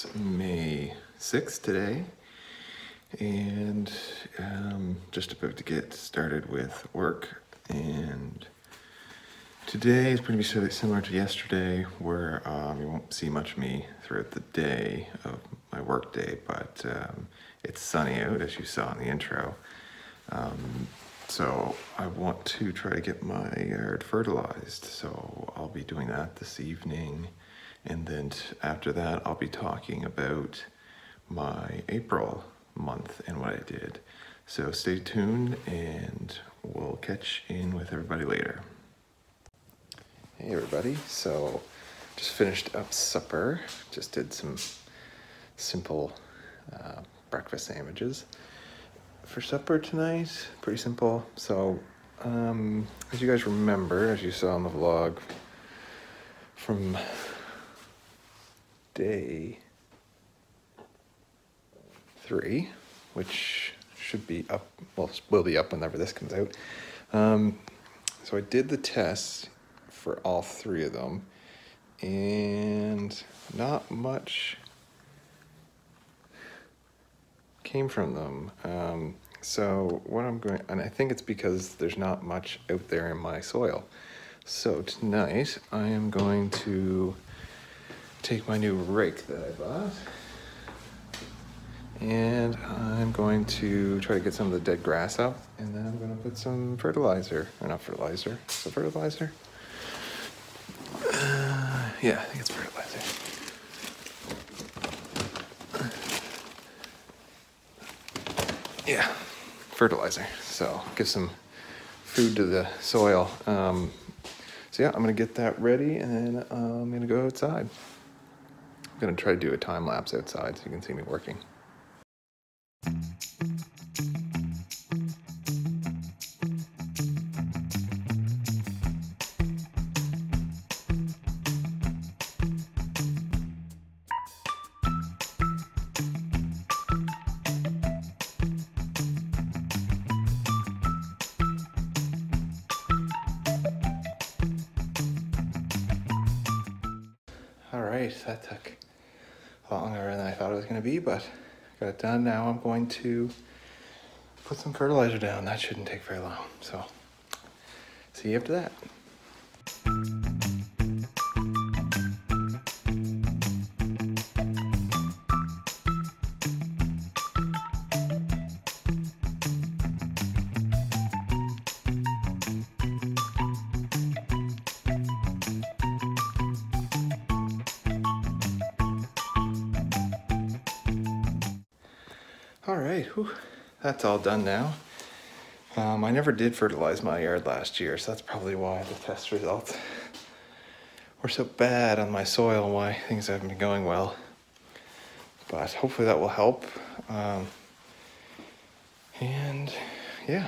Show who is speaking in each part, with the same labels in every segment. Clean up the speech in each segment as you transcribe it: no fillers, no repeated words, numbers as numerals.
Speaker 1: It's May 6th today, and just about to get started with work. And today is pretty similar to yesterday, where you won't see much of me throughout the day of my work day, but it's sunny out, as you saw in the intro. So I want to try to get my yard fertilized, so I'll be doing that this evening. And then after that, I'll be talking about my April month and what I did. So stay tuned and we'll catch in with everybody later. Hey everybody, so just finished up supper. Just did some simple breakfast sandwiches for supper tonight. Pretty simple. So as you guys remember, as you saw in the vlog from day 3, which should be up, well, will be up whenever this comes out. So I did the tests for all 3 of them, and not much came from them. So what I'm going, and I think it's because there's not much out there in my soil. So tonight I am going to take my new rake that I bought, and I'm going to try to get some of the dead grass up, and then I'm going to put some fertilizer, or not fertilizer, is it fertilizer? Yeah, I think it's fertilizer. Yeah, fertilizer. So give some food to the soil. So yeah, I'm gonna get that ready, and then I'm gonna go outside. I'm gonna try to do a time lapse outside so you can see me working. All right, that took a lot longer than I thought it was gonna be, but got it done. Now I'm going to put some fertilizer down. That shouldn't take very long. So see you after that. All right, whew, that's all done now. I never did fertilize my yard last year, so that's probably why the test results were so bad on my soil and why things haven't been going well. But hopefully that will help. And yeah,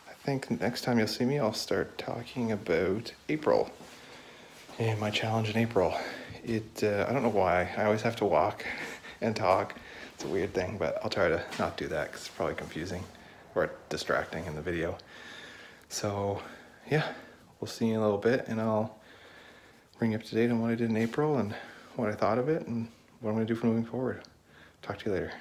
Speaker 1: I think next time you'll see me, I'll start talking about April and my challenge in April. I don't know why, I always have to walk and talk. It's a weird thing, but I'll try to not do that because it's probably confusing or distracting in the video. So yeah, we'll see you in a little bit, and I'll bring you up to date on what I did in April and what I thought of it and what I'm gonna do from moving forward. Talk to you later.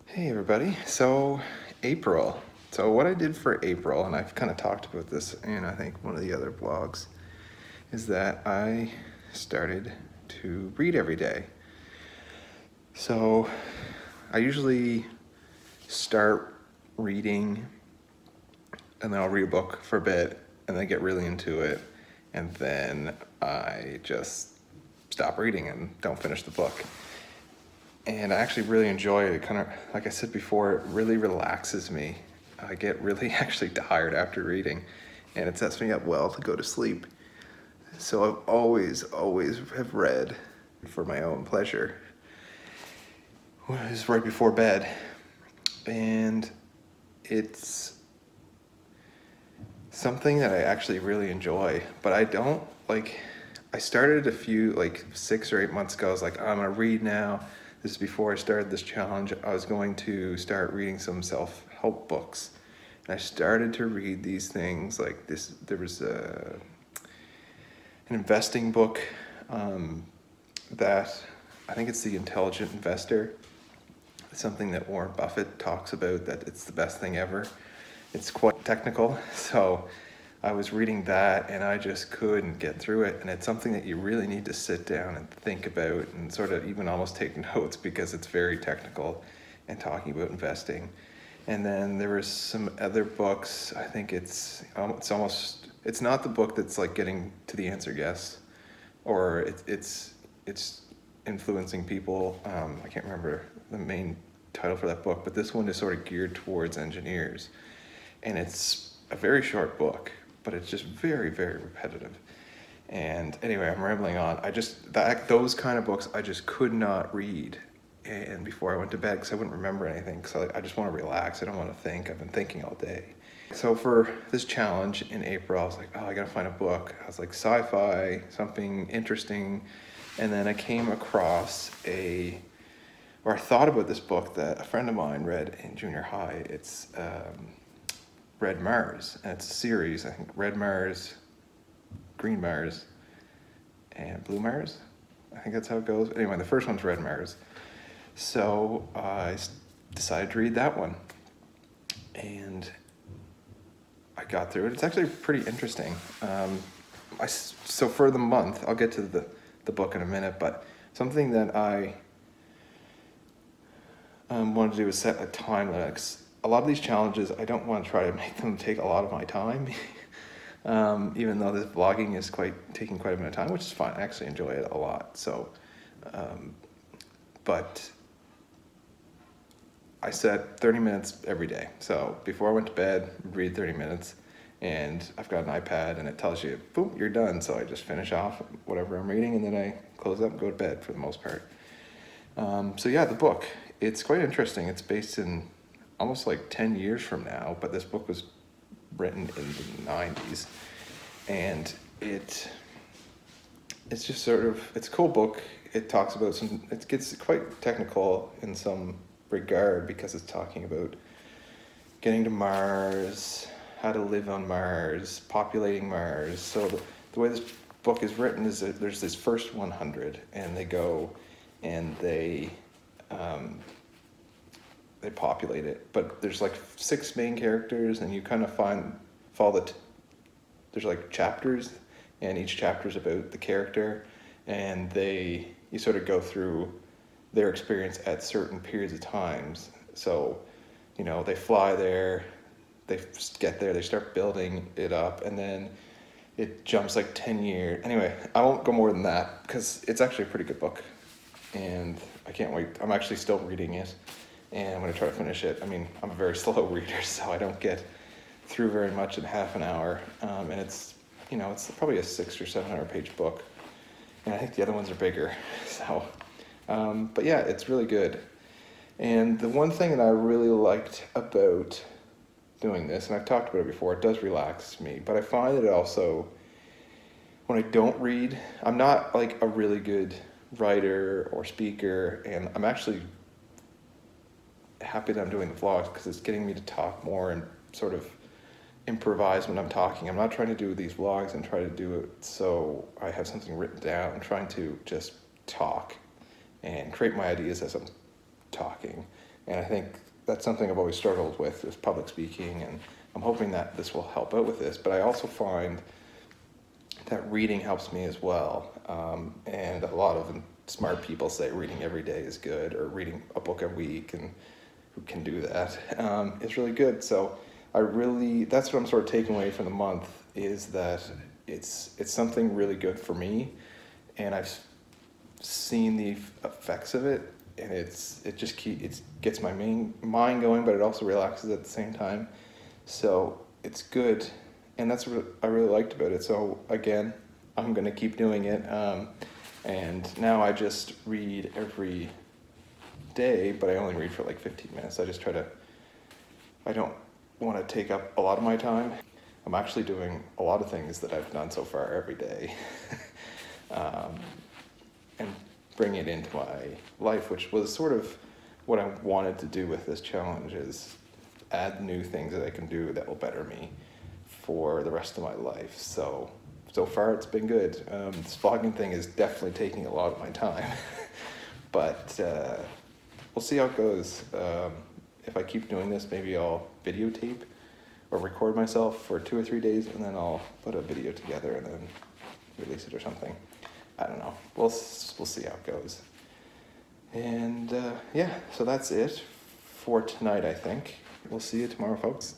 Speaker 1: Hey everybody, so April. So what I did for April, and I've kind of talked about this in I think one of the other vlogs, is that I started to read every day. So I usually start reading, and then I'll read a book for a bit and then get really into it, and then I just stop reading and don't finish the book. And I actually really enjoy it. It kind of, like I said before, it really relaxes me. I get really actually tired after reading, and it sets me up well to go to sleep. So I've always have read for my own pleasure. It was right before bed, and it's something that I actually really enjoy, but I don't like, I started a few, like 6 or 8 months ago. I was like, I'm gonna read now. This is before I started this challenge. I was going to start reading some self-help books. And I started to read these things like this. There was an investing book that I think it's The Intelligent Investor. It's something that Warren Buffett talks about, that it's the best thing ever. It's quite technical, so I was reading that and I just couldn't get through it. And it's something that you really need to sit down and think about and sort of even almost take notes, because it's very technical and talking about investing. And then there was some other books. I think it's not the book that's like Getting to the Answer Yes, or it's influencing people. I can't remember the main title for that book, but this one is sort of geared towards engineers. And it's a very short book, but it's just very, very repetitive. And anyway, I'm rambling on. Those kind of books I just could not read and before I went to bed, because I wouldn't remember anything, because I just want to relax. I don't want to think. I've been thinking all day. So for this challenge in April, I was like, I gotta find a book. I was like, sci-fi, something interesting. And then I came across I thought about this book that a friend of mine read in junior high. It's Red Mars, and it's a series. I think Red Mars, Green Mars, and Blue Mars. I think that's how it goes. Anyway, the first one's Red Mars. So I decided to read that one, and I got through it. It's actually pretty interesting. So for the month, I'll get to the book in a minute, but something that I wanted to do is set a time limit. A lot of these challenges, I don't want to try to make them take a lot of my time, even though this vlogging is taking quite a bit of time, which is fine. I actually enjoy it a lot. So, but I set 30 minutes every day. So before I went to bed, I'd read 30 minutes, and I've got an iPad and it tells you, boom, you're done. So I just finish off whatever I'm reading, and then I close up and go to bed for the most part. So yeah, the book, it's quite interesting. It's based in almost like 10 years from now, but this book was written in the 90s, and it's just sort of, it's a cool book. It talks about it gets quite technical in some regard, because it's talking about getting to Mars, how to live on Mars, populating Mars. So the way this book is written is that there's this first 100, and they go and they populate it. But there's like 6 main characters, and you kind of there's like chapters, and each chapter is about the character, and you sort of go through their experience at certain periods of times. So, they fly there, they get there, they start building it up, and then it jumps like 10 years. Anyway, I won't go more than that, because it's actually a pretty good book, and I can't wait. I'm actually still reading it, and I'm going to try to finish it. I mean, I'm a very slow reader, so I don't get through very much in half an hour, and it's probably a 600 or 700 page book, and I think the other ones are bigger. So, but yeah, it's really good. And the one thing that I really liked about doing this, and I've talked about it before, it does relax me, but I find that it also, when I don't read, I'm not like a really good writer or speaker, and I'm actually happy that I'm doing the vlogs, because it's getting me to talk more and sort of improvise when I'm talking. I'm not trying to do these vlogs and try to do it so I have something written down. I'm trying to just talk and create my ideas as I'm talking. And I think that's something I've always struggled with, is public speaking, and I'm hoping that this will help out with this. But I also find that reading helps me as well. And a lot of smart people say reading every day is good, or reading a book a week, and who can do that? It's really good. So that's what I'm sort of taking away from the month, is that it's something really good for me, and I've seen the effects of it, and it gets my mind going, but it also relaxes at the same time. So it's good, and that's what I really liked about it. So again, I'm gonna keep doing it, and now I just read every day, but I only read for like 15 minutes. I don't want to take up a lot of my time. I'm actually doing a lot of things that I've done so far every day, and bring it into my life, which was sort of what I wanted to do with this challenge, is add new things that I can do that will better me for the rest of my life. So far it's been good. This vlogging thing is definitely taking a lot of my time, but we'll see how it goes. If I keep doing this, maybe I'll videotape or record myself for 2 or 3 days, and then I'll put a video together and then release it or something. I don't know. We'll see how it goes. And yeah, so that's it for tonight, I think. We'll see you tomorrow, folks.